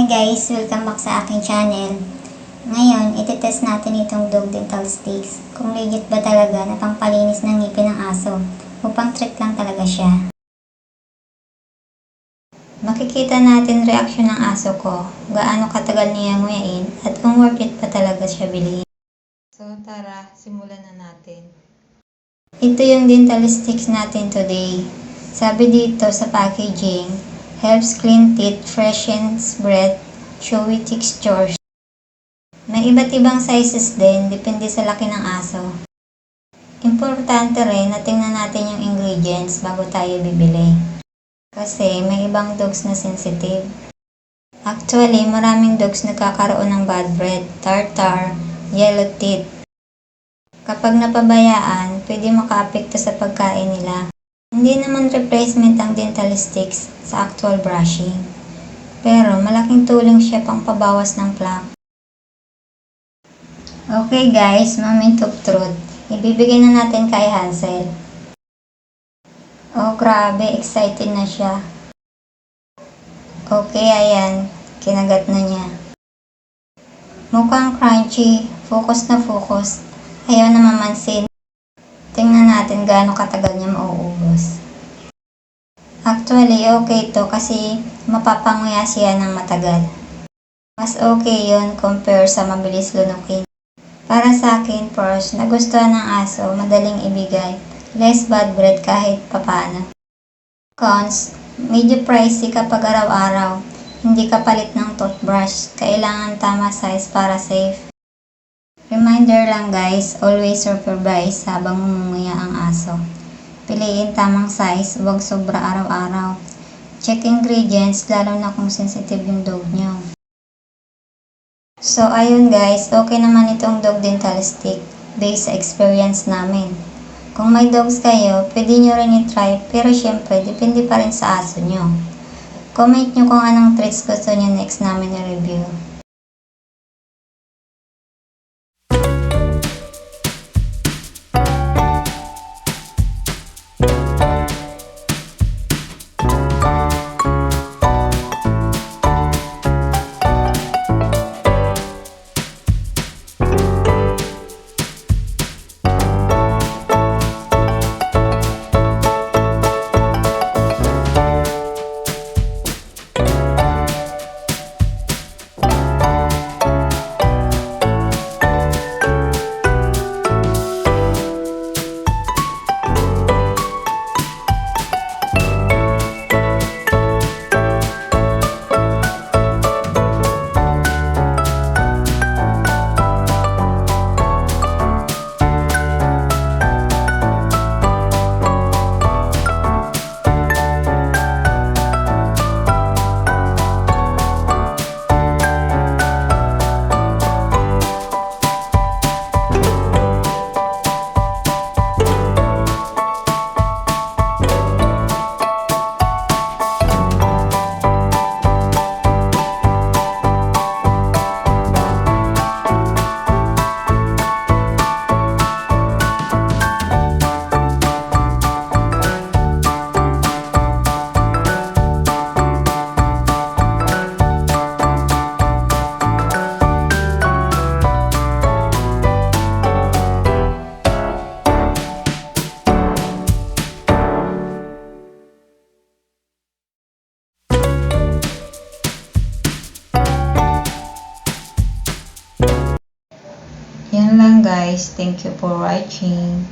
guys, welcome back sa aking channel. Ngayon, itetest natin itong dog dental sticks. Kung legit ba talaga na pangpalinis ng ngipin ng aso o pang trick lang talaga siya. Makikita natin reaksyon ng aso ko, gaano katagal niya nguyain at kung worth it pa talaga siya bilhin. So tara, simulan na natin. Ito yung dental sticks natin today. Sabi dito sa packaging, helps clean teeth, freshens breath, showy textures. May iba't ibang sizes din, depende sa laki ng aso. Importante rin na tingnan natin yung ingredients bago tayo bibili. Kasi may ibang dogs na sensitive. Actually, maraming dogs nagkakaroon ng bad breath, tartar, yellow teeth. Kapag napabayaan, pwede makaapekto sa pagkain nila. Hindi naman replacement ang dental sticks sa actual brushing. Pero malaking tulong siya pang pabawas ng plaque. Okay guys, moment of truth. Ibibigay na natin kay Hansel. Oh grabe, excited na siya. Okay, ayan. Kinagat na niya. Mukhang crunchy. Focus na focus. Ayaw na mamansin. Tingnan natin gaano katagal niya mauubos. Actually, okay to kasi mapapanguya siya ng matagal. Mas okay yon compare sa mabilis lunukin. Para sa akin, first, nagustuhan ng aso, madaling ibigay. Less bad breath kahit papano. Cons, medyo pricey kapag araw-araw. Hindi kapalit ng toothbrush. Kailangan tama size para safe. Reminder lang guys, always supervise habang ngumunguya ang aso. Piliin tamang size, huwag sobra araw-araw. Check ingredients, lalo na kung sensitive yung dog nyo. So ayun guys, okay naman itong dog dental stick based sa experience namin. Kung may dogs kayo, pwede nyo rin i-try, pero syempre, depende pa rin sa aso nyo. Comment nyo kung anong tricks gusto nyo next namin i-review. Yan lang guys. Thank you for watching.